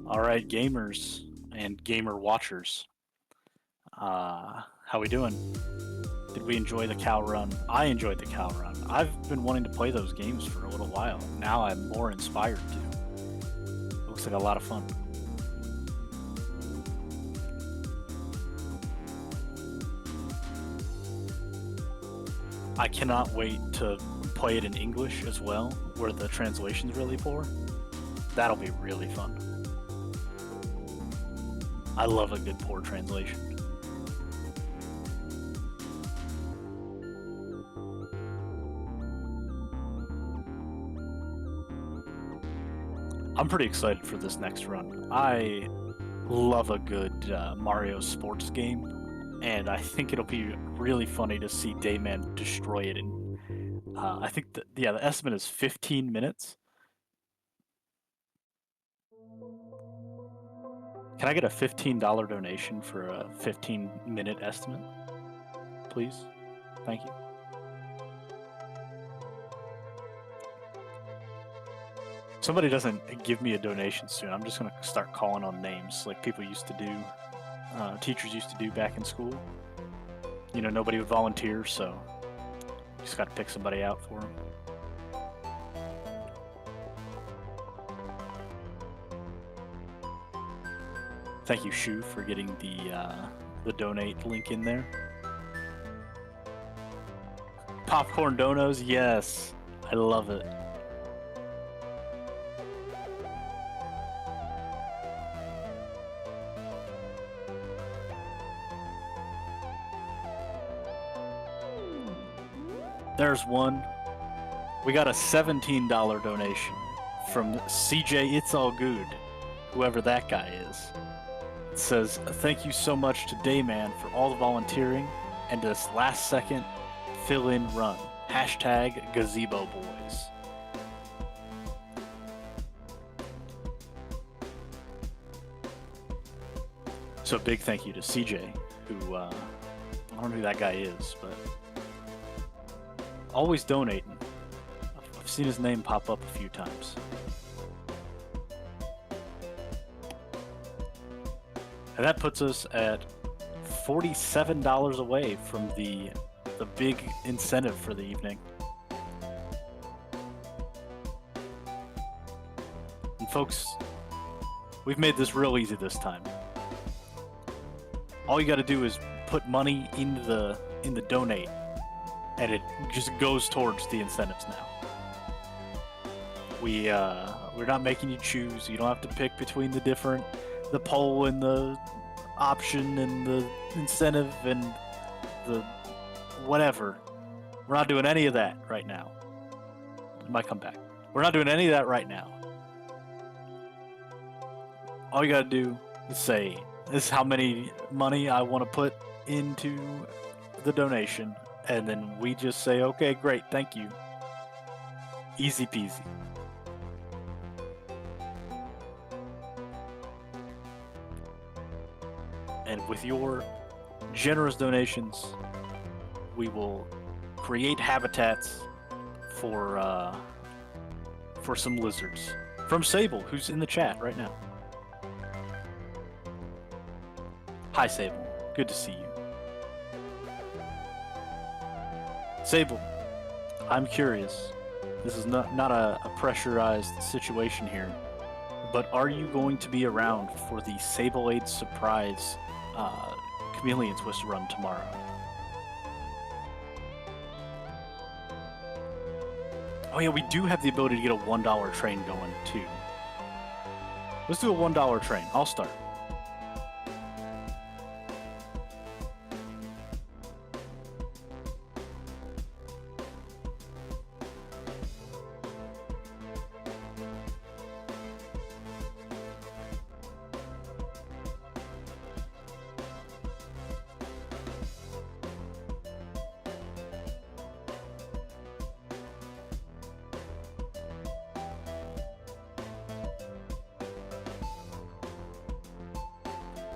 All right, gamers and gamer watchers. How we doing? Did we enjoy the cow run? I enjoyed the cow run. I've been wanting to play those games for a little while. Now I'm more inspired to. Looks like a lot of fun. I cannot wait to play it in English as well, where the translation's really poor. That'll be really fun. I love a good poor translation. I'm pretty excited for this next run. I love a good Mario sports game, and I think it'll be really funny to see Dayman destroy it in, I think, the estimate is 15 minutes. Can I get a $15 donation for a 15-minute estimate, please? Thank you. Somebody doesn't give me a donation soon, I'm just gonna start calling on names like people used to do, teachers used to do back in school. You know, nobody would volunteer, so you just gotta pick somebody out for them. Thank you, Shu, for getting the donate link in there. Popcorn donos, yes, I love it. There's one. We got a $17 donation from CJitsallGewd, whoever that guy is. It says, thank you so much to Dayman for all the volunteering and this last second fill-in run. Hashtag Gazebo Boys. So big thank you to CJ, who, I don't know who that guy is, but always donating. I've seen his name pop up a few times. And that puts us at $47 away from the big incentive for the evening. And folks, we've made this real easy this time. All you got to do is put money in the donate, and it just goes towards the incentives now. We're not making you choose. You don't have to pick between the poll and the option and the incentive and the whatever. We're not doing any of that right now. It might come back. We're not doing any of that right now. All you gotta do is say, this is how many money I want to put into the donation, and then we just say, okay, great, thank you. Easy peasy. And with your generous donations, we will create habitats for some lizards. From Sable, who's in the chat right now. Hi, Sable. Good to see you. Sable, I'm curious. This is not a pressurized situation here, but are you going to be around for the Sable Aid surprise Chameleon Twist run tomorrow? Oh yeah, we do have the ability to get a $1 train going too. Let's do a $1 train. I'll start.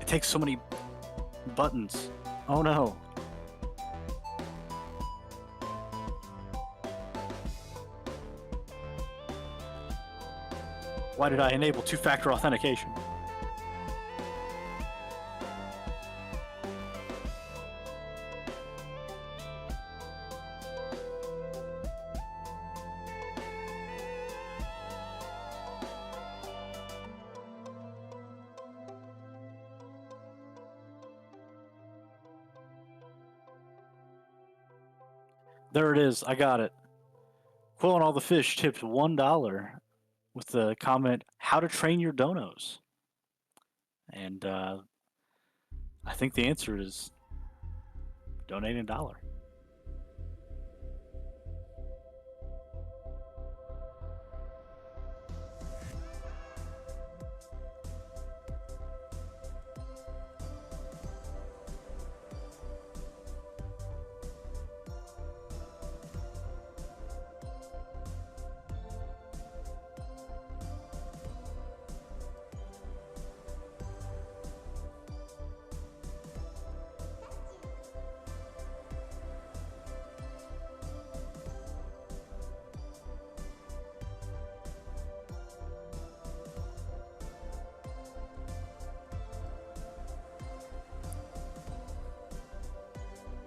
Takes so many buttons. Oh no. Why did I enable two-factor authentication? There it is. I got it. Quill and all the fish tipped $1 with the comment, "How to train your donos." And I think the answer is donate $1.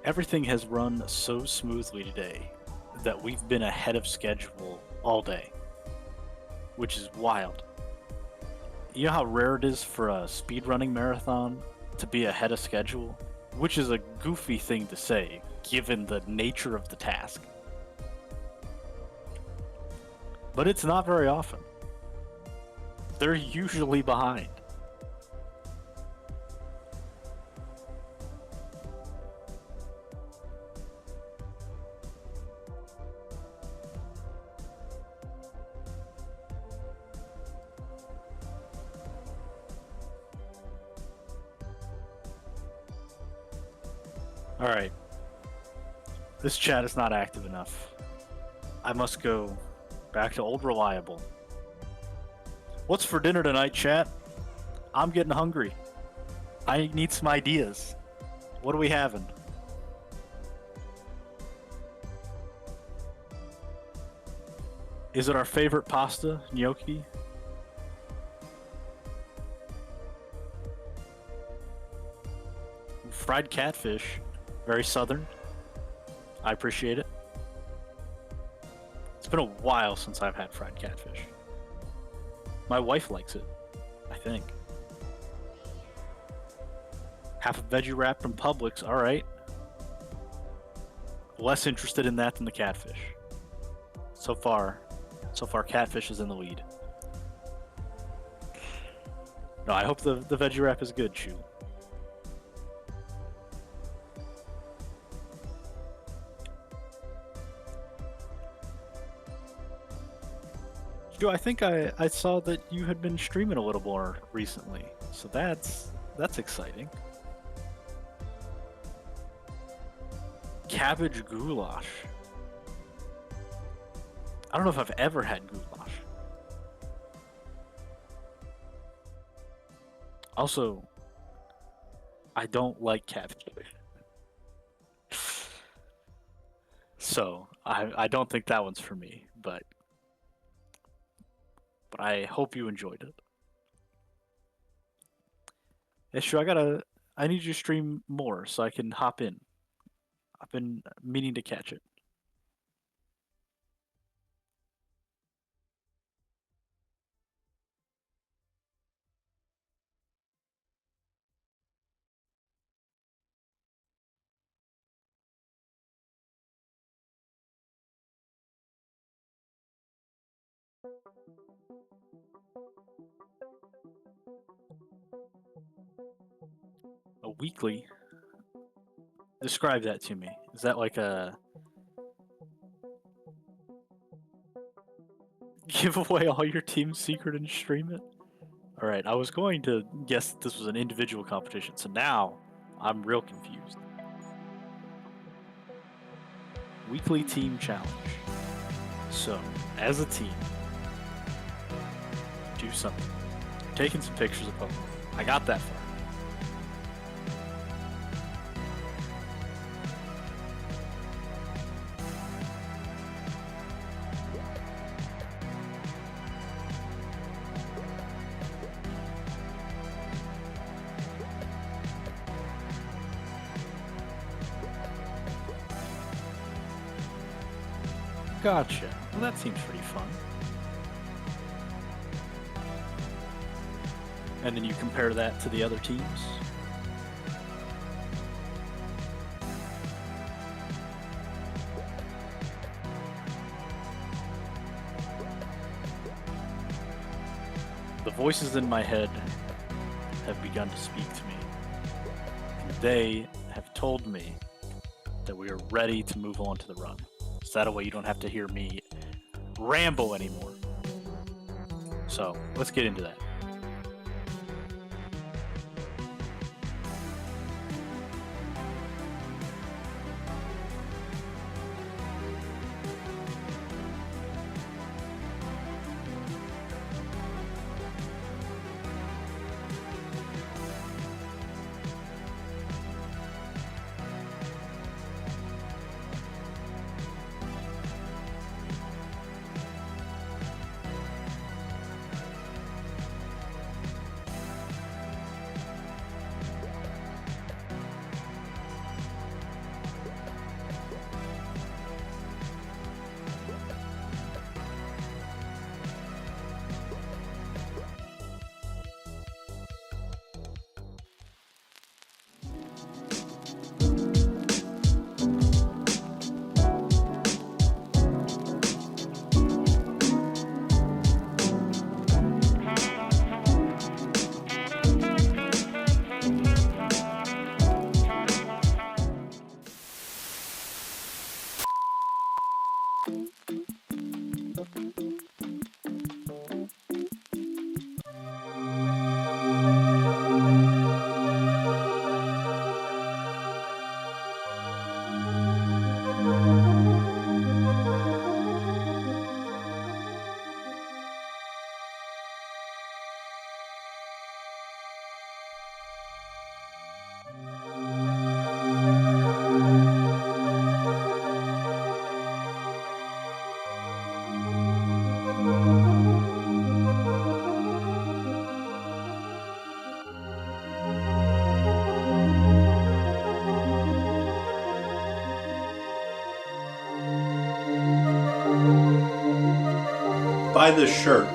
Everything has run so smoothly today that we've been ahead of schedule all day, which is wild. You know how rare it is for a speedrunning marathon to be ahead of schedule? Which is a goofy thing to say, given the nature of the task. But it's not very often. They're usually behind. Alright. This chat is not active enough. I must go back to old reliable. What's for dinner tonight, chat? I'm getting hungry. I need some ideas. What are we having? Is it our favorite pasta, gnocchi? Fried catfish. Very southern. I appreciate it. It's been a while since I've had fried catfish. My wife likes it, I think. Half a veggie wrap from Publix, alright. Less interested in that than the catfish. So far, catfish is in the lead. No, I hope the veggie wrap is good, Chew. I think I saw that you had been streaming a little more recently, so that's exciting. Cabbage goulash. I don't know if I've ever had goulash. Also, I don't like cabbage. So, I don't think that one's for me, but I hope you enjoyed it. Yeah, sure, I need you to stream more so I can hop in. I've been meaning to catch it. A weekly? Describe that to me. Is that like a... give away all your team's secret and stream it? Alright, I was going to guess that this was an individual competition, so now I'm real confused. Weekly team challenge. So, as a team, do something. Taking some pictures of Pokemon. I got that far. Gotcha. Well, that seems pretty fun. And then you compare that to the other teams. voices in my head have begun to speak to me. And they have told me that we are ready to move on to the run. So that way you don't have to hear me ramble anymore. So let's get into that. Buy this shirt.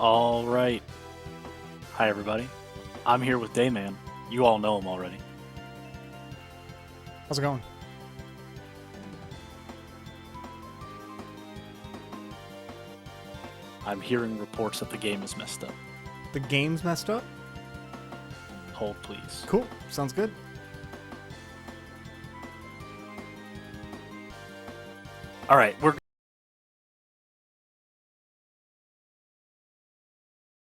All right. Hi, everybody. I'm here with Dayman. You all know him already. How's it going? I'm hearing reports that the game is messed up. The game's messed up? Hold, please. Cool. Sounds good. All right, we're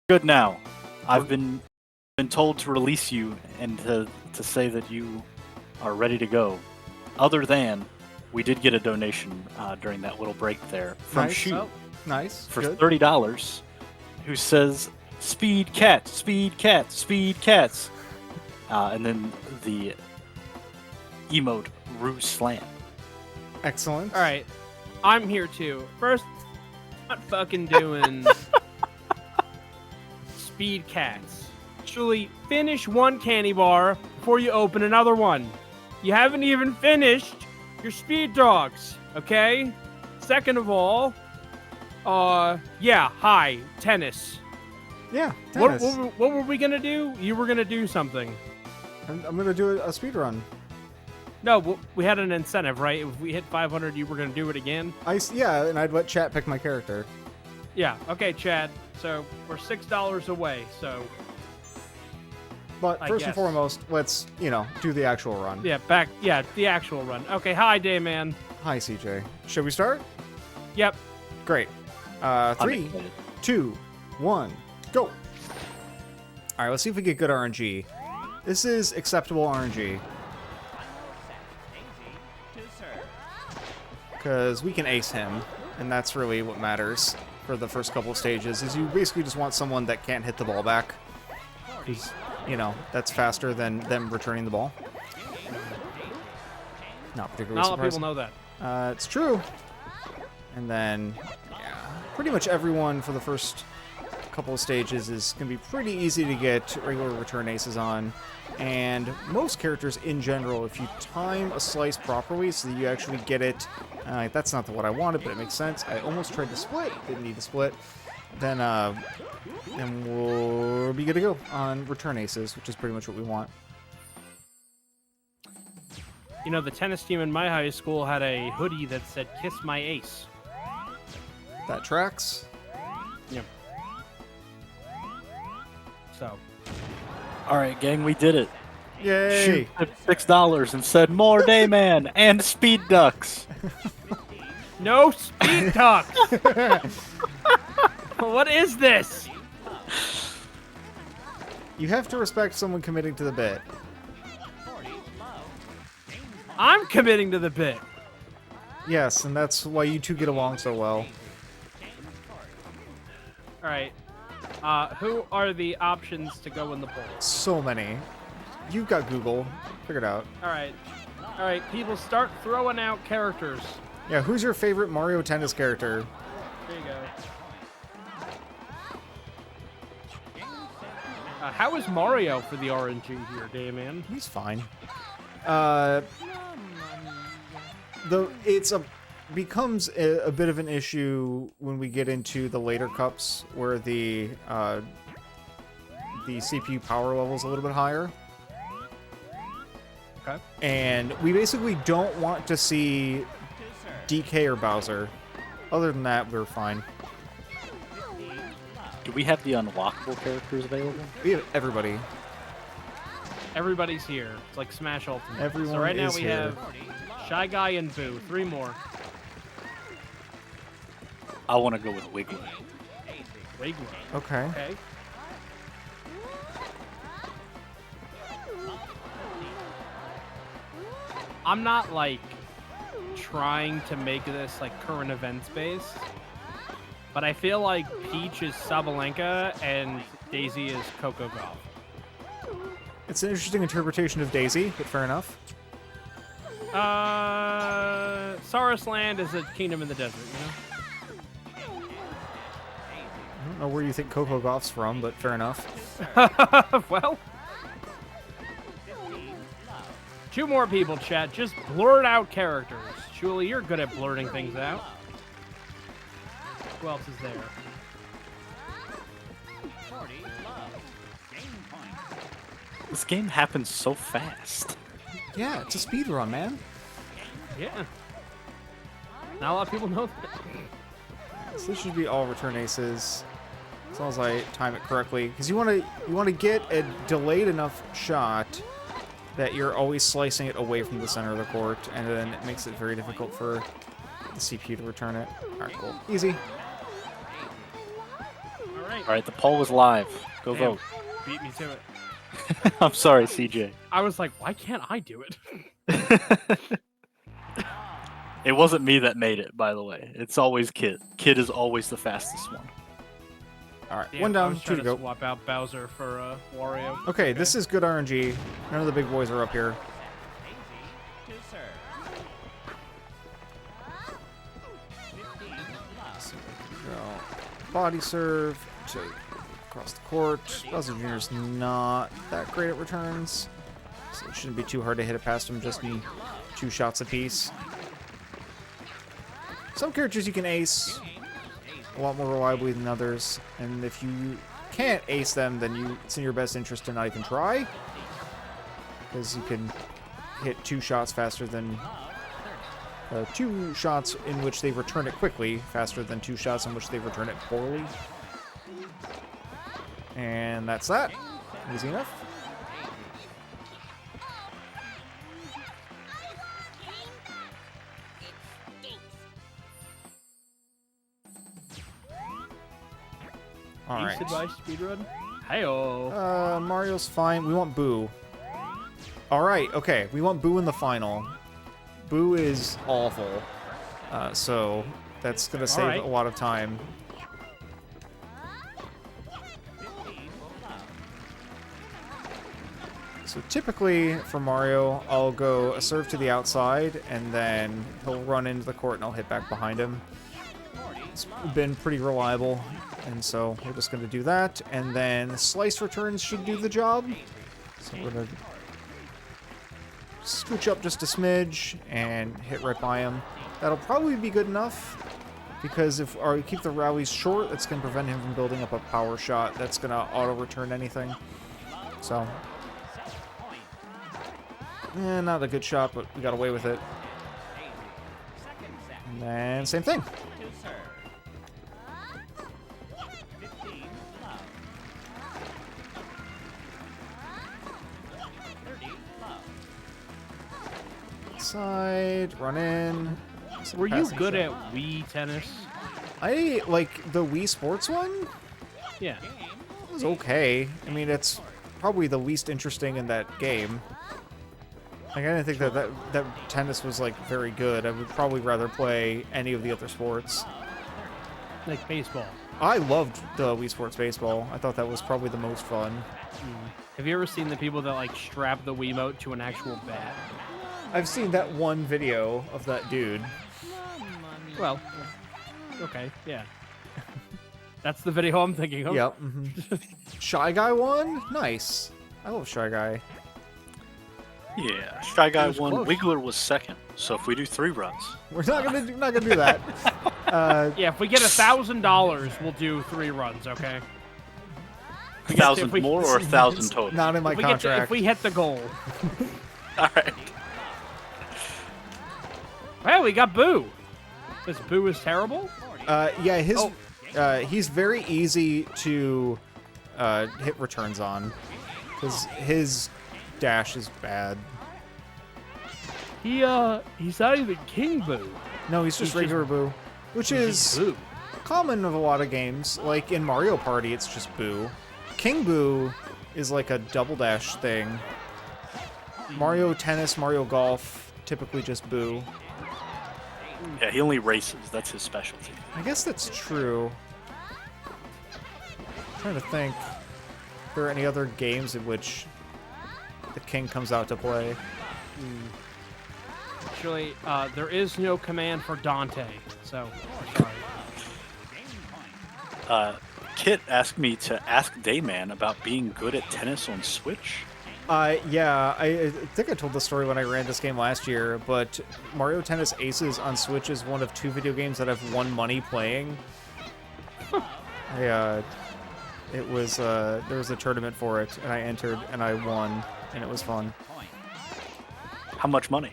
good now. I've been told to release you and to say that you are ready to go. Other than we did get a donation during that little break there from Nice. Shu Nice. for Good. $30, who says "Speed cats, speed cats, speed cats," and then the emote Roo Slam. Excellent. All right, I'm here too. First, not fucking doing speed cats. Actually, finish one candy bar before you open another one. You haven't even finished your speed dogs, okay? Second of all, hi, tennis. Yeah. Tennis. What were we gonna do? You were gonna do something. I'm gonna do a speed run. No, we had an incentive, right? If we hit 500, you were gonna do it again. Yeah, and I'd let chat pick my character. Yeah. Okay, Chad. So we're $6 away. So But I first and guess. foremost, let's, do the actual run. Yeah, the actual run. Okay, hi, Dayman. Hi, CJ. Should we start? Yep. Great. I'm 3, excited. 2, 1, go. All right, let's see if we get good RNG. This is acceptable RNG. Because we can ace him, and that's really what matters for the first couple of stages, is you basically just want someone that can't hit the ball back. Because, that's faster than them returning the ball. Not particularly Not a lot of surprising. people know that. It's true. And then, yeah, pretty much everyone for the first couple of stages is going to be pretty easy to get regular return aces on. And most characters in general, if you time a slice properly so that you actually get it, that's not what I wanted, but it makes sense. I almost tried to split, didn't need to split. Then we'll be good to go on return aces, which is pretty much what we want. The tennis team in my high school had a hoodie that said "Kiss my ace." That tracks. Yeah. So. All right, gang, we did it. Yay! Shoot tipped $6 and said more Dayman and speed ducks. No speed talks. What is this? You have to respect someone committing to the bit. I'm committing to the bit. Yes, and that's why you two get along so well. All right. Who are the options to go in the poll? So many. You've got Google. Figure it out. All right. All right, people, start throwing out characters. Yeah, who's your favorite Mario Tennis character? There you go. How is Mario for the RNG here, Dayman? He's fine. Becomes a bit of an issue when we get into the later cups where the CPU power level is a little bit higher. Okay. And we basically don't want to see DK or Bowser. Other than that, we're fine. Do we have the unlockable characters available? We have everybody. Everybody's here. It's like Smash Ultimate. Everyone so right now is we here. have Shy Guy and Boo. 3 more. I want to go with Wiggler. Wiggler. Okay. Okay. I'm not like trying to make this like current events based, but I feel like Peach is Sabalenka and Daisy is Coco Gauff. It's an interesting interpretation of Daisy, but fair enough. Saurus Land is a kingdom in the desert, I don't know where you think Coco Gauff's from, but fair enough. Well, 2 more people, chat. Just blurt out characters. Julie, you're good at blurting things out. Who else is there? This game happens so fast. Yeah, it's a speedrun, man. Yeah. Not a lot of people know that. So this should be all return aces, as long as I time it correctly. Because you want to get a delayed enough shot that you're always slicing it away from the center of the court, and then it makes it very difficult for the CPU to return it. All right, cool, easy. All right. All right, the poll is live. Go Damn. vote. Beat me to it. I'm sorry, CJ. I was like, why can't I do it? It wasn't me that made it, by the way. It's always Kid. Kid is always the fastest one. All right, Damn, 1 I down, was 2 trying to go. Swap out Bowser for Wario. Okay, this is good RNG. None of the big boys are up here. So, go. Body serve to across the court. Bowser Jr. is not that great at returns, so it shouldn't be too hard to hit it past him. Just need 2 shots apiece. Some characters you can ace a lot more reliably than others, and if you can't ace them, then it's in your best interest to not even try, because you can hit 2 shots faster than 2 shots in which they return it quickly faster than 2 shots in which they return it poorly. And that's that. Easy enough. All Ace right. advice speedrun. Hey-oh. Mario's fine. We want Boo. All right. Okay. We want Boo in the final. Boo is awful. So that's gonna save right. a lot of time. So typically for Mario, I'll go a serve to the outside, and then he'll run into the court, and I'll hit back behind him. It's been pretty reliable, and so we're just going to do that. And then slice returns should do the job. So we're going to scooch up just a smidge and hit right by him. That'll probably be good enough, because if we keep the rallies short, that's going to prevent him from building up a power shot that's going to auto-return anything. So... not a good shot, but we got away with it. And then same thing. Side, run in. Were you Passing good shot. at Wii tennis? I like the Wii Sports one. Yeah. It was okay. I mean, it's probably the least interesting in that game. Like, I didn't think that tennis was, like, very good. I would probably rather play any of the other sports. Like baseball. I loved the Wii Sports Baseball. I thought that was probably the most fun. Have you ever seen the people that like strap the Wiimote to an actual bat? I've seen that one video of that dude. Well, okay, yeah. That's the video I'm thinking of. Yep. Shy Guy won? Nice. I love Shy Guy. Yeah, Shy Guy was won. close. Wiggler was second. So if we do 3 runs, We're not gonna do that. Yeah, if we get $1,000, we'll do 3 runs, okay? 1,000 if we- more or 1,000 total? Not in my If we, contract. if we hit the goal. All right. Hey, we got Boo. This Boo is terrible? Yeah, his Oh. he's very easy to hit returns on, because his dash is bad. He's not even King Boo. No, he's just He's regular Boo, which is Boo. common of a lot of games. Like in Mario Party, it's just Boo. King Boo is like a double dash thing. Mario Tennis, Mario Golf, typically just Boo. Yeah, he only races. That's his specialty. I guess that's true. I'm trying to think if there are any other games in which the king comes out to play. Actually, there is no command for Dante, so sorry. Kit asked me to ask Dayman about being good at tennis on Switch. Yeah, I think I told the story when I ran this game last year, but Mario Tennis Aces on Switch is one of 2 video games that I've won money playing. It was, there was a tournament for it, and I entered, and I won, and it was fun. How much money?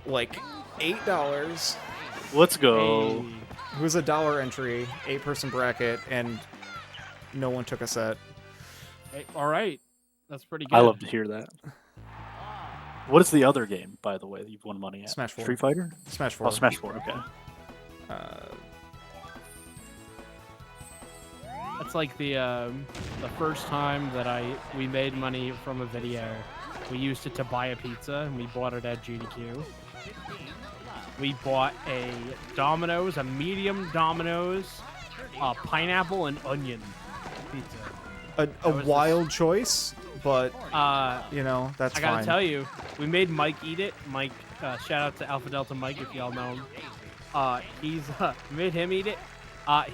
Like, $8. Let's go. Hey. It was a $1 entry, 8-person bracket, and no one took a set. Hey, all right. That's pretty good. I love to hear that. What is the other game, by the way, that you've won money at? Smash 4. Street Fighter? Smash 4. Oh, Smash 4, okay. That's like the first time that we made money from a video. We used it to buy a pizza, and we bought it at GDQ. We bought a Domino's, a medium Domino's, pineapple and onion pizza. A was wild choice, but, you know, that's I fine. gotta tell you, we made Mike eat it. Mike, shout out to Alpha Delta Mike if y'all know him. He's made him eat it.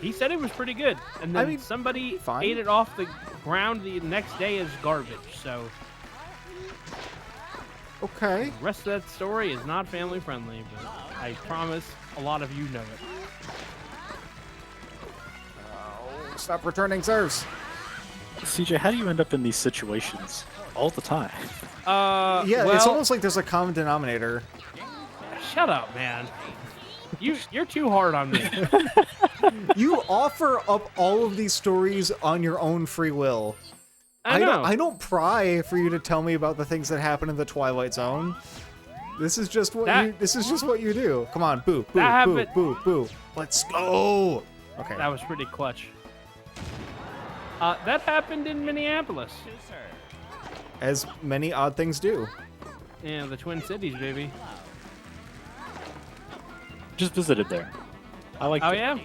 He said it was pretty good, and then I mean, somebody fine. ate it off the ground the next day as garbage. So Okay. the rest of that story is not family friendly, but I promise a lot of you know it. Stop returning serves. CJ, how do you end up in these situations all the time? Yeah, well, it's almost like there's a common denominator. shut up, man. You're too hard on me. You offer up all of these stories on your own free will. I know. I don't pry for you to tell me about the things that happen in the Twilight Zone. This is just what you do. Come on, boo, boo, That boo, happened- boo, boo. Let's go. Okay. That was pretty clutch. That happened in Minneapolis. As many odd things do. Yeah, the Twin Cities, baby. Just visited there. I like. Oh it. yeah.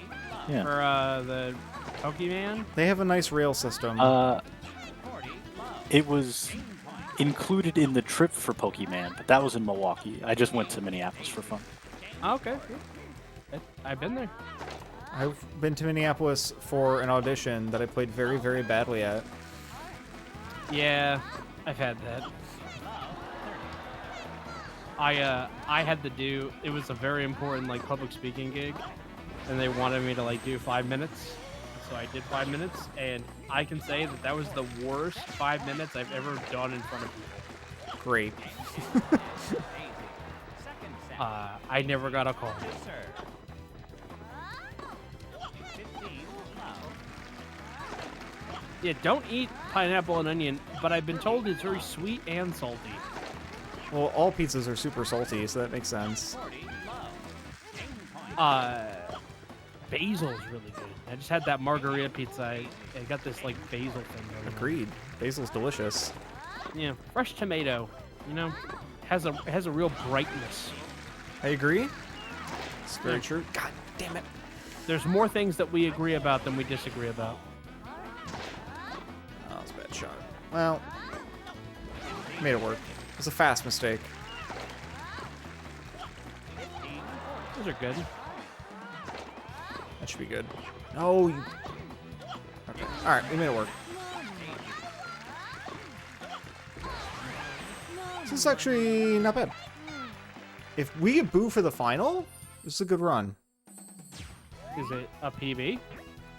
Yeah. For the Pokemon. They have a nice rail system. It was included in the trip for Pokemon, but that was in Milwaukee. I just went to Minneapolis for fun. Okay. I've been there. I've been to Minneapolis for an audition that I played very, very badly at. Yeah, I've had that. I had to do. It was a very important like public speaking gig, and they wanted me to like do 5 minutes. So I did 5 minutes, and I can say that that was the worst 5 minutes I've ever done in front of people. Great. I never got a call. Yeah, don't eat pineapple and onion, but I've been told it's very sweet and salty. Well, all pizzas are super salty, so that makes sense. Basil's really good. I just had that margarita pizza. I got this like basil thing going on. Agreed. Basil's delicious. Yeah, fresh tomato. You know, has a real brightness. I agree. It's very Yeah. true. God damn it. There's more things that we agree about than we disagree about. Oh, that was a bad shot. Well, made it work. It was a fast mistake. Those are good. That should be good. No. You... Okay. All right, we made it work. This is actually not bad. If we get boo for the final, this is a good run. Is it a PB?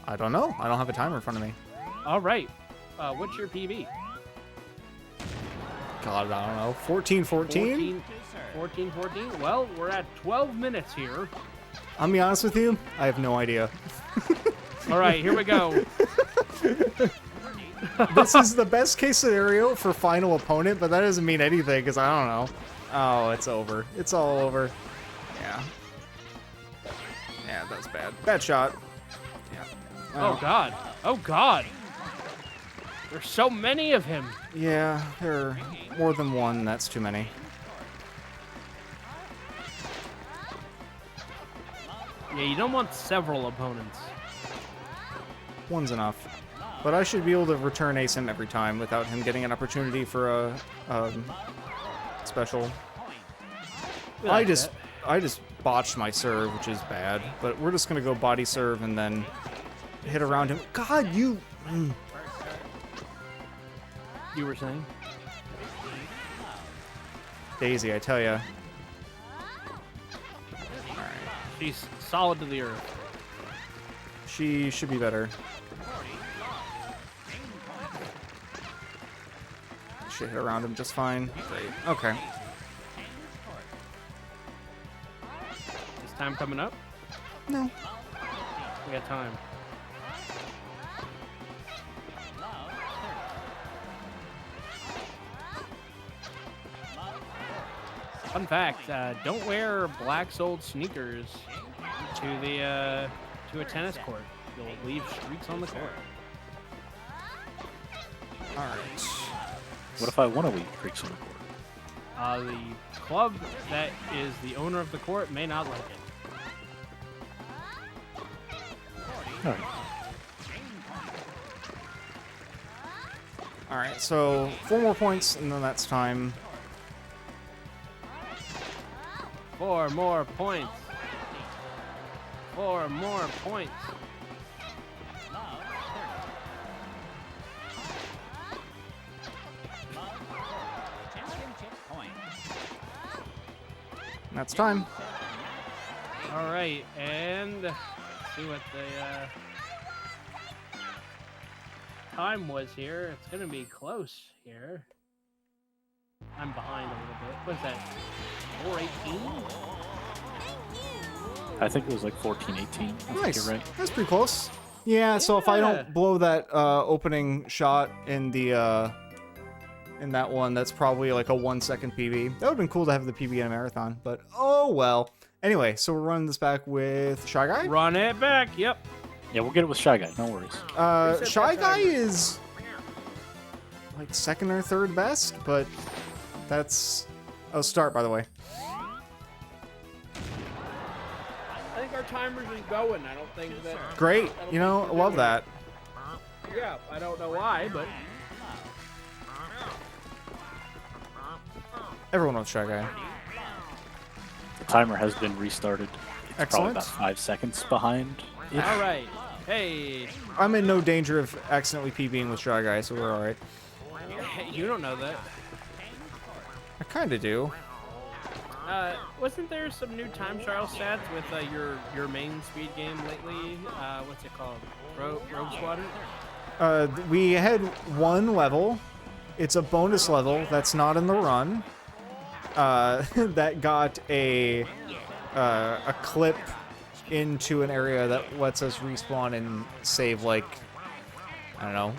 I don't know. I don't have a timer in front of me. All right. What's your PB? God, I don't know. 14-14? 14. Well, we're at 12 minutes here. I'll be honest with you. I have no idea. All right, here we go. This is the best case scenario for final opponent, but that doesn't mean anything because I don't know. Oh, it's over. It's all over. Yeah. Yeah, that's bad. Bad shot. Yeah. Oh, God. Oh, God. There's so many of him. Yeah, there are more than one. That's too many. Yeah, you don't want several opponents. One's enough. But I should be able to return ace him every time without him getting an opportunity for a special. We like I just botched my serve, which is bad. But we're just gonna go body serve and then hit around him. God, you. You were saying? Daisy, I tell ya. She's solid to the earth. She should be better. Should hit around him just fine. Great. Okay. Is time coming up? No. We got time. Fun fact, don't wear black-soled sneakers to a tennis court. You'll leave streaks on the court. Alright. What if I want to leave creeks on the court? The club that is the owner of the court may not like it. All right. Alright, so 4 more points, and then that's time. 4 more points. 4 more points. That's time. All right, and let's see what the time was here. It's gonna be close here. I'm behind a little bit. What's that? 4:18? I think it was like 14-18. I think Nice. you're right. That's pretty close. Yeah, so if I Yeah. don't blow that opening shot in the in that one, that's probably like a 1 second PB. That would have been cool to have the PB in a marathon, but oh well. Anyway, so we're running this back with Shy Guy. Run it back. Yep. Yeah, we'll get it with Shy Guy. No worries. Shy Guy is like second or third best, but that's a start, by the way. I think our timers is going. I don't think that. Great. You know, I love that. Yeah, I don't know why, but. Everyone wants Shy Guy. The timer has been restarted. It's Excellent. probably about 5 seconds behind. All right. Hey. I'm in no danger of accidentally PBing with Shy Guy, so we're alright. You don't know that. I kind of do. Wasn't there some new time trial stats with your main speed game lately? What's it called? Rogue Squadron? We had one level. It's a bonus level that's not in the run. That got a clip into an area that lets us respawn and save, like, I don't know,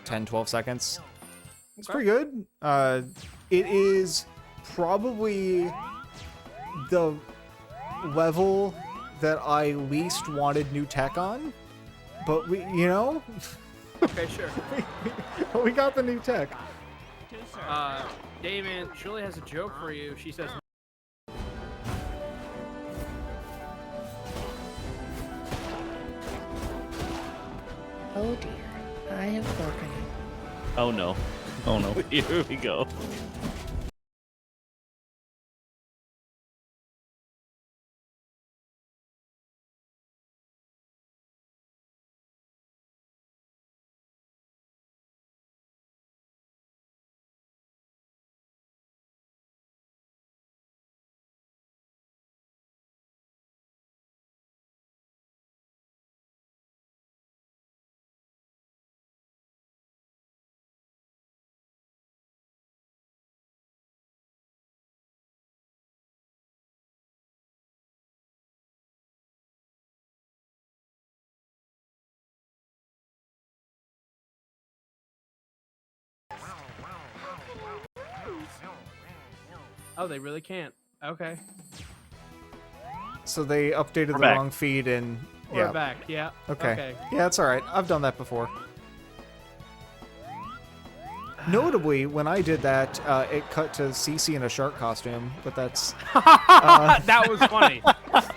10, 12 seconds. It's pretty good. It is probably the level that I least wanted new tech on, but we, you know, Okay, sure. we got the new tech. Dayman, Julie has a joke for you. She says, Oh dear, I have broken it. Oh no. Oh no. Here we go. "Oh, they really can't." Okay, So they updated the back. wrong feed and we're yeah. back. Yeah. Okay. Yeah, that's all right. I've done that before. Notably, when I did that, it cut to CC in a shark costume, but that's... That was funny. That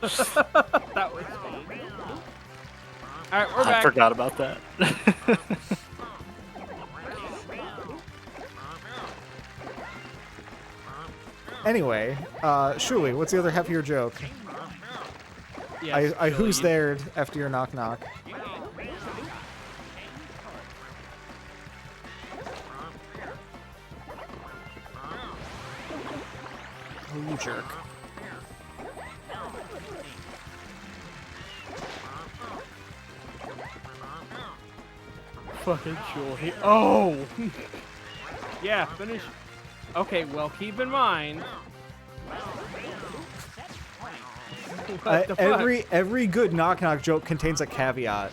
was funny. All right, we're I back. forgot about that. Anyway, Shuli, what's the other half of your joke? Yes, I Julie, who's you- there'd after your knock knock. Oh, you jerk. Fucking Julie. Oh. Yeah, finish. Okay, well, keep in mind. What the fuck? Every good knock knock joke contains a caveat.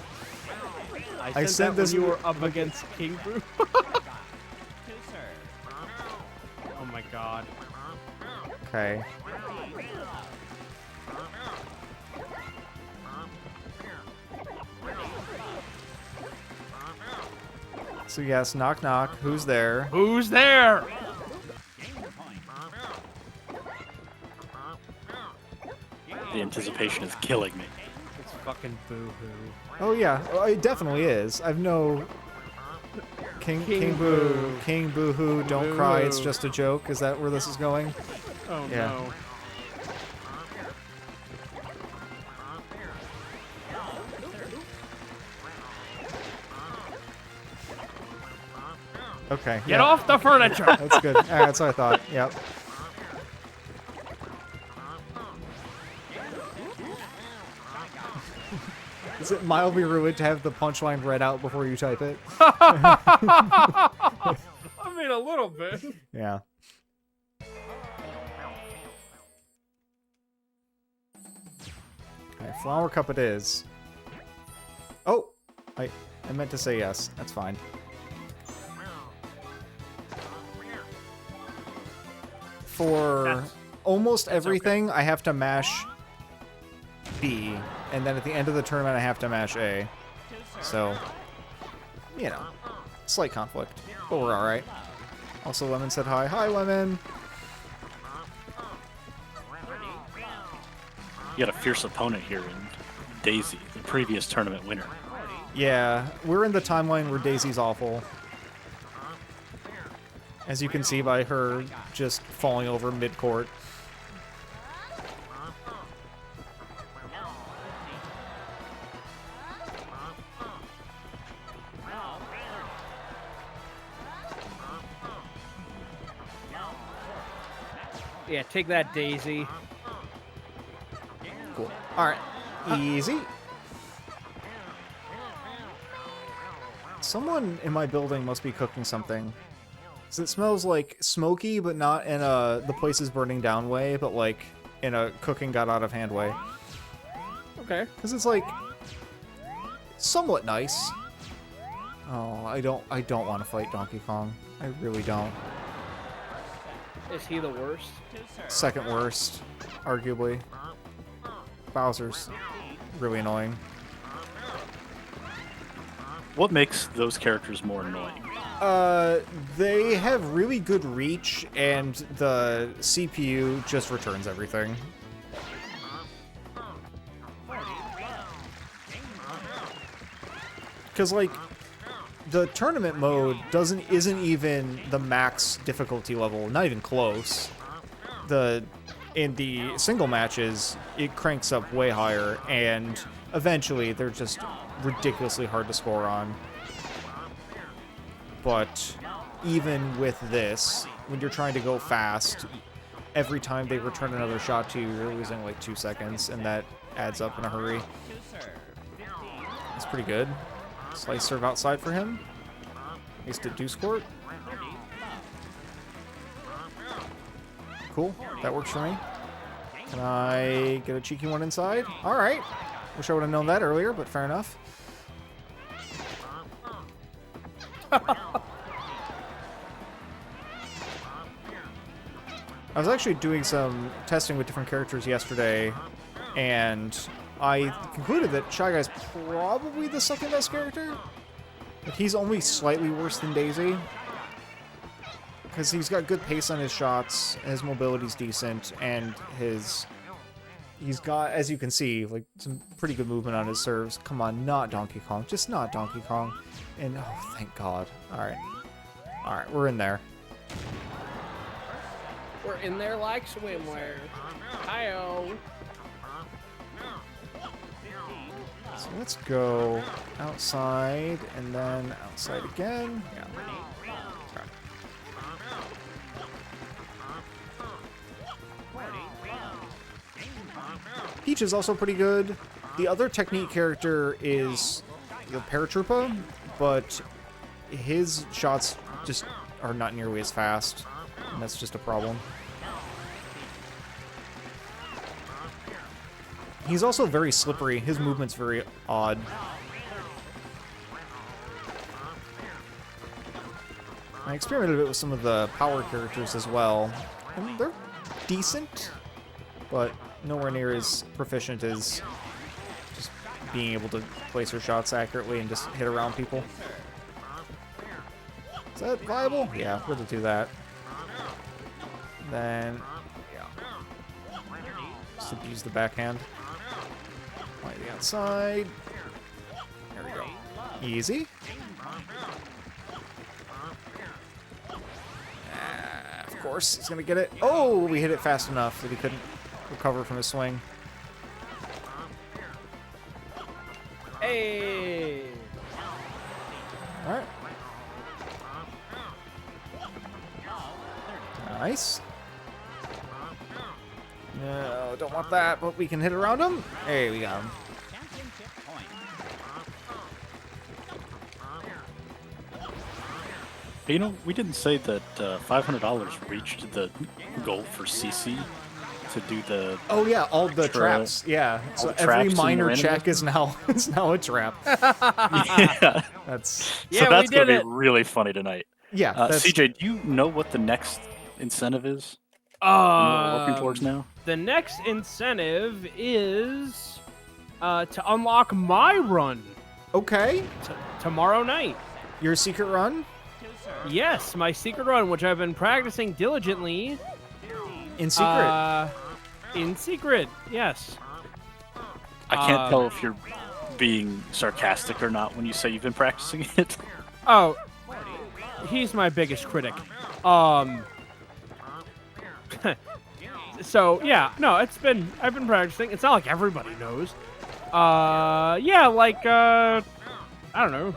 I said said this this when you were up against King Boo. Oh my god. Okay. So yes, knock knock. Who's there? Who's there? The anticipation is killing me. It's fucking boo-hoo. Oh yeah, it definitely is. I've no King Boo, King Boo Hoo, don't cry. It's Boo-hoo. just a joke. Is that where this is going? Oh Yeah. no. Okay. Get yeah. off the furniture! That's good. Alright, that's what I thought. Yep. Is it mildly rude to have the punchline read out before you type it? I mean, a little bit. Yeah. Okay, flower cup it is. Oh! I meant to say yes. That's fine. For That's- almost that's everything, I have to mash B, and then at the end of the tournament I have to mash A. So, you know, slight conflict, but we're all right. Also, Lemon said hi. Hi, Lemon. You got a fierce opponent here in Daisy, the previous tournament winner. Yeah, we're in the timeline where Daisy's awful. As you can see by her just falling over mid-court. Yeah, take that, Daisy. Cool. All right. Easy. Someone in my building must be cooking something. 'Cause it smells like smoky, but not in a the place is burning down way, but like in a cooking got out of hand way. Okay. Because it's like somewhat nice. Oh, I don't want to fight Donkey Kong. I really don't. Is he the worst? Second worst, arguably. Bowser's really annoying. What makes those characters more annoying? They have really good reach, and the CPU just returns everything. Because, like, the tournament mode isn't even the max difficulty level, not even close. In the single matches, it cranks up way higher, and eventually they're just ridiculously hard to score on. But even with this, when you're trying to go fast, every time they return another shot to you, you're losing like 2 seconds, and that adds up in a hurry. That's pretty good. Slice serve outside for him. Aced at deuce court. Cool. That works for me. Can I get a cheeky one inside? All right. Wish I would have known that earlier, but fair enough. I was actually doing some testing with different characters yesterday, and I concluded that Shy Guy's probably the second best character. But he's only slightly worse than Daisy. Because he's got good pace on his shots, his mobility's decent, and he's got, as you can see, like some pretty good movement on his serves. Come on, not Donkey Kong. Just not Donkey Kong. And, oh, thank God. Alright. Alright, we're in there. We're in there like swimwear. Hi-oh. So let's go outside, and then outside again. Yeah. Peach is also pretty good. The other technique character is the Paratroopa, but his shots just are not nearly as fast, and that's just a problem. He's also very slippery. His movement's very odd. I experimented a bit with some of the power characters as well, and they're decent, but nowhere near as proficient as just being able to place her shots accurately and just hit around people. Is that viable? Yeah, we're to do that. Then, yeah. Just abuse the backhand. Play the outside. There we go. Easy. Of course, he's gonna get it. Oh, we hit it fast enough that he couldn't recover from his swing. Hey! Alright. Nice. No, don't want that, but we can hit around him. Hey, we got him. You know, we didn't say that $500 reached the goal for CC to do the. Oh yeah, all the traps. Yeah, so the every traps minor in the check is now a trap. Yeah. That's Yeah, So that's we gonna did be it. really funny tonight. yeah. That's, CJ, do you know what the next incentive is? What we're working towards now? The next incentive is to unlock my run Okay. tomorrow night. Your secret run? Yes, my secret run, which I've been practicing diligently. In secret. In secret, yes. I can't tell if you're being sarcastic or not when you say you've been practicing it. Oh, he's my biggest critic. So yeah, no, I've been practicing. It's not like everybody knows. Yeah, like I don't know,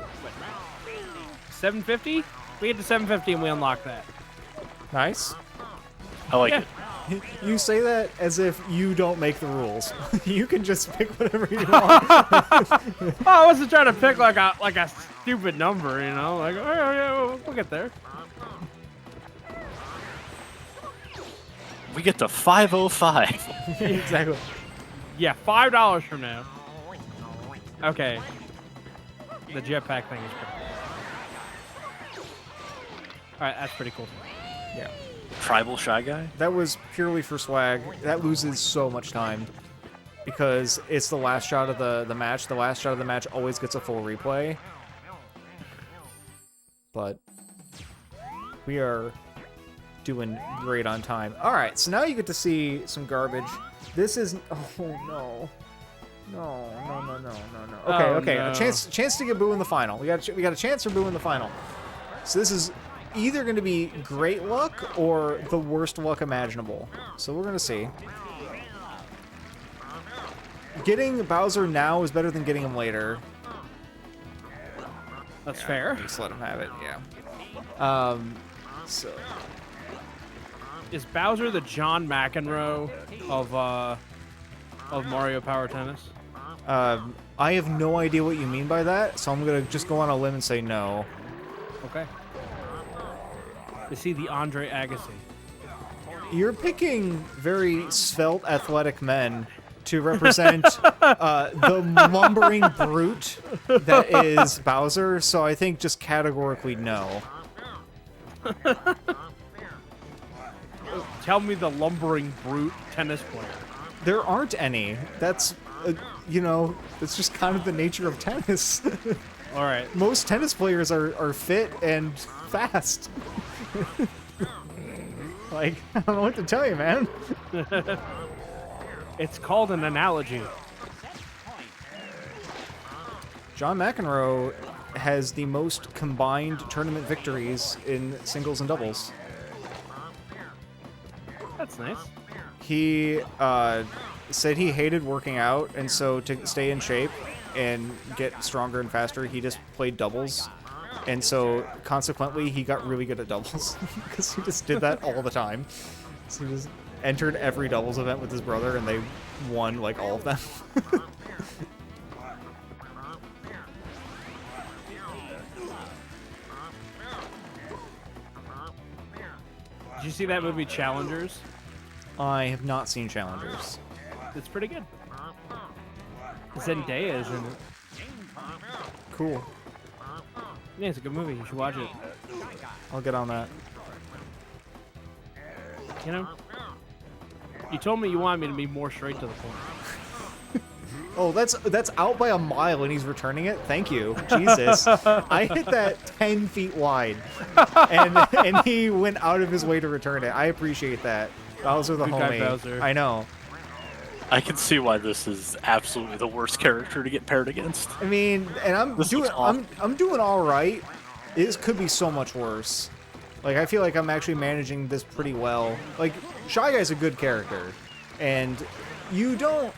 750. We get to 750 and we unlock that. Nice. I like Yeah. it. You say that as if you don't make the rules. You can just pick whatever you want. Oh, I wasn't trying to pick like a stupid number, you know. Like, oh yeah, we'll get there. We get to 505. Exactly. Yeah, $5 from now. Okay. The jetpack thing is pretty cool. Alright, that's pretty cool. Yeah. Tribal Shy Guy? That was purely for swag. That loses so much time because it's the last shot of the match. The last shot of the match always gets a full replay. But we are doing great on time. All right, so now you get to see some garbage. This is oh no. No. Okay, Oh, okay. no. A chance to get Boo in the final. We got a chance for Boo in the final. So this is either going to be great luck or the worst luck imaginable. So we're going to see. Getting Bowser now is better than getting him later. That's fair. Just let him have it, yeah. So Is Bowser the John McEnroe of Mario Power Tennis? I have no idea what you mean by that, so I'm going to just go on a limb and say no. Okay. Is he the Andre Agassi? You're picking very svelte, athletic men to represent the lumbering brute that is Bowser, so I think just categorically no. Tell me the lumbering brute tennis player. There aren't any. That's, you know, it's just kind of the nature of tennis. All right. Most tennis players are fit and fast. Like, I don't know what to tell you, man. It's called an analogy. John McEnroe has the most combined tournament victories in singles and doubles. That's nice. He said he hated working out, and so to stay in shape and get stronger and faster, he just played doubles. And so, consequently, he got really good at doubles because he just did that all the time. So he just entered every doubles event with his brother, and they won, like, all of them. Did you see that movie Challengers? I have not seen Challengers. It's pretty good. Zendaya is in it. Cool. Yeah, it's a good movie. You should watch it. I'll get on that. You know? You told me you wanted me to be more straight to the point. Oh, that's out by a mile, and he's returning it? Thank you. Jesus. I hit that 10 feet wide, and he went out of his way to return it. I appreciate that. Bowser the Good guy, homie. Bowser. I know. I can see why this is absolutely the worst character to get paired against. I mean, and I'm This doing looks awful. I'm doing all right. This could be so much worse. Like, I feel like I'm actually managing this pretty well. Like, Shy Guy's a good character, and you don't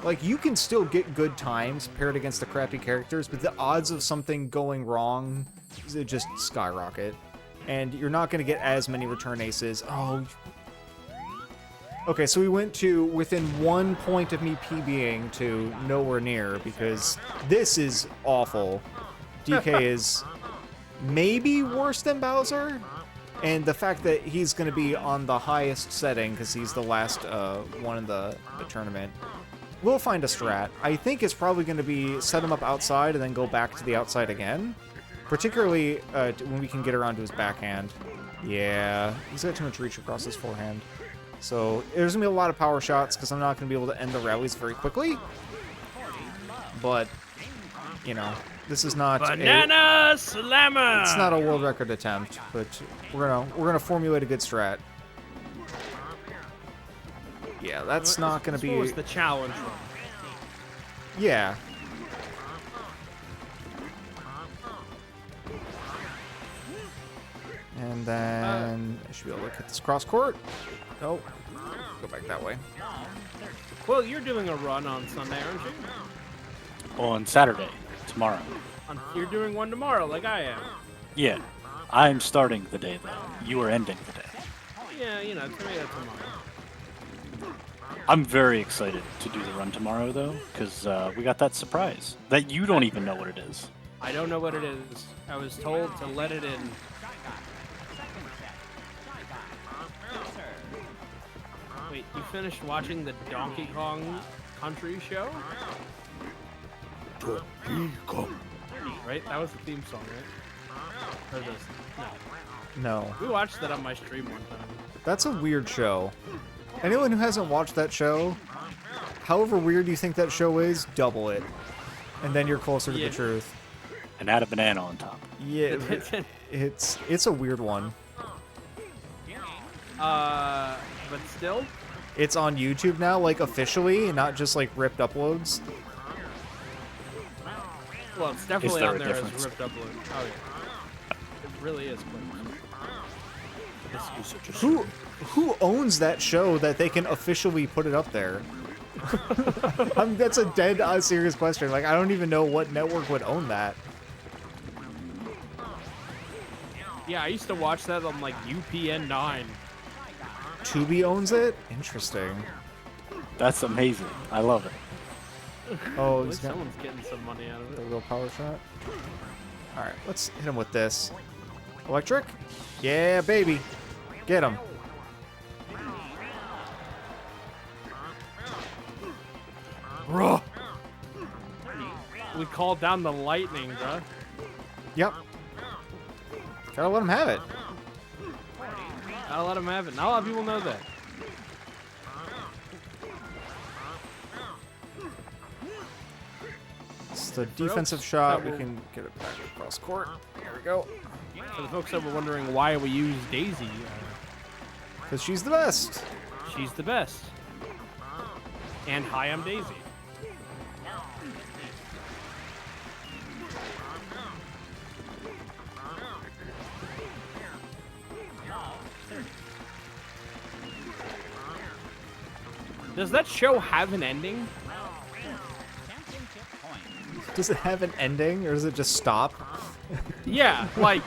like you can still get good times paired against the crappy characters, but the odds of something going wrong just skyrocket, and you're not going to get as many return aces. Oh. Okay, so we went to within 1 point of me PBing to nowhere near because this is awful. DK is maybe worse than Bowser, and the fact that he's going to be on the highest setting because he's the last one in the tournament. We'll find a strat. I think it's probably going to be set him up outside and then go back to the outside again, particularly when we can get around to his backhand. Yeah, he's got too much reach across his forehand. So there's going to be a lot of power shots because I'm not going to be able to end the rallies very quickly. but you know, this is not Banana Slammer! it's not a world record attempt, but we're gonna formulate a good strat. Yeah, that's not gonna be. What was the challenge one? Yeah. And then I should be able to hit this cross court. Oh, go back that way. Well, you're doing a run on Sunday, aren't you? On Saturday, tomorrow. You're doing one tomorrow, like I am. Yeah, I'm starting the day though. You are ending the day. Yeah, you know, to me that's tomorrow. I'm very excited to do the run tomorrow though, because we got that surprise that you don't even know what it is. I don't know what it is. I was told to let it in. Wait, you finished watching the Donkey Kong Country show? Donkey Kong. Right? That was the theme song, right? Or this? No. No, We watched that on my stream one time. that's a weird show. Anyone who hasn't watched that show, however weird you think that show is, double it, and then you're closer to Yeah. the truth. And add a banana on top. Yeah, it's a weird one. But still, It's on YouTube now, like officially, not just like ripped uploads. well, it's definitely there on a there as difference? ripped upload. Oh yeah, it really is. Who owns that show that they can officially put it up there? That's a dead serious question. Like, I don't even know what network would own that. Yeah, I used to watch that on like UPN 9. Tubi owns it? Interesting. That's amazing. I love it. Oh, At he's least got someone's getting some money out of a it. little power shot. Alright, let's hit him with this. Electric? Yeah, baby. Get him. Bruh. We called down the lightning, bruh. Yep. Gotta let him have it. I'll let him have it. Not a lot of people know that. It's the defensive shot. We Double. can get it back across court. There we go. For the folks that were wondering why we use Daisy, Because she's the best. she's the best. And hi, I'm Daisy. Does that show have an ending? Does it have an ending, or does it just stop? Yeah, like,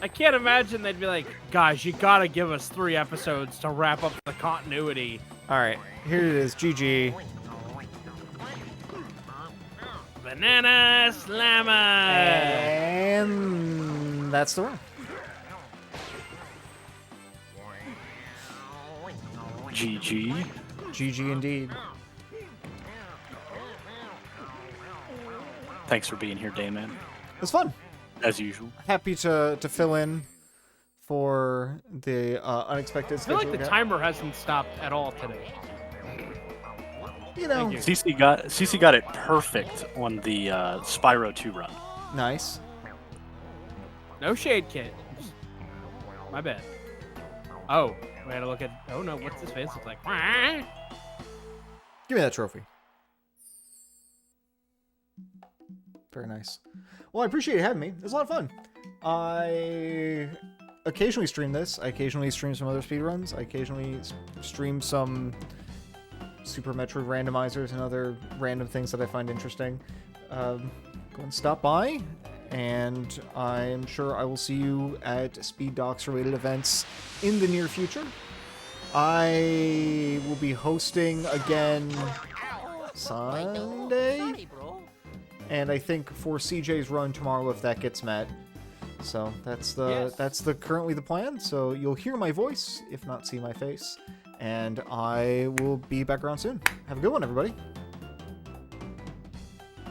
I can't imagine they'd be like, guys, you gotta give us 3 episodes to wrap up the continuity. Alright, here it is. GG. Banana Slammer! And that's the run. GG. GG indeed. Thanks for being here, Dayman. It was fun. As usual. Happy to fill in for the unexpected I feel schedule. like the timer hasn't stopped at all today. You know, Thank CC got it perfect on the Spyro 2 run. nice. No shade, kit. My bad. Oh, we had to look at. Oh no, what's his face look like? Give me that trophy. Very nice. Well, I appreciate you having me. It was a lot of fun. I occasionally stream this. I occasionally stream some other speedruns. I occasionally stream some Super Metroid randomizers and other random things that I find interesting. Go and stop by, and I'm sure I will see you at Speed Docs related events in the near future. I will be hosting again Sunday, and I think for CJ's run tomorrow if that gets met. So that's currently the plan. So you'll hear my voice, if not see my face, and I will be back around soon. Have a good one, everybody.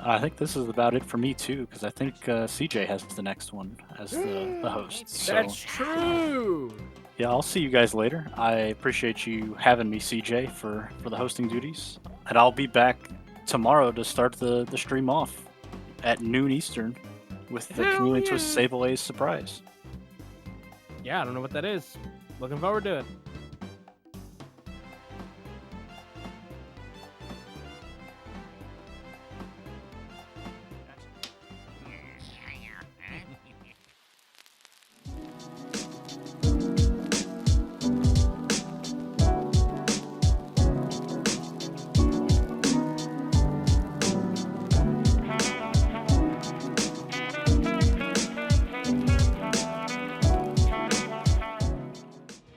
I think this is about it for me too, because I think CJ has the next one as the host. So That's true. yeah, I'll see you guys later. I appreciate you having me, CJ, for the hosting duties, and I'll be back tomorrow to start the stream off at noon Eastern with the Hell Community yeah. Twist Save Away's surprise. Yeah, I don't know what that is. Looking forward to it.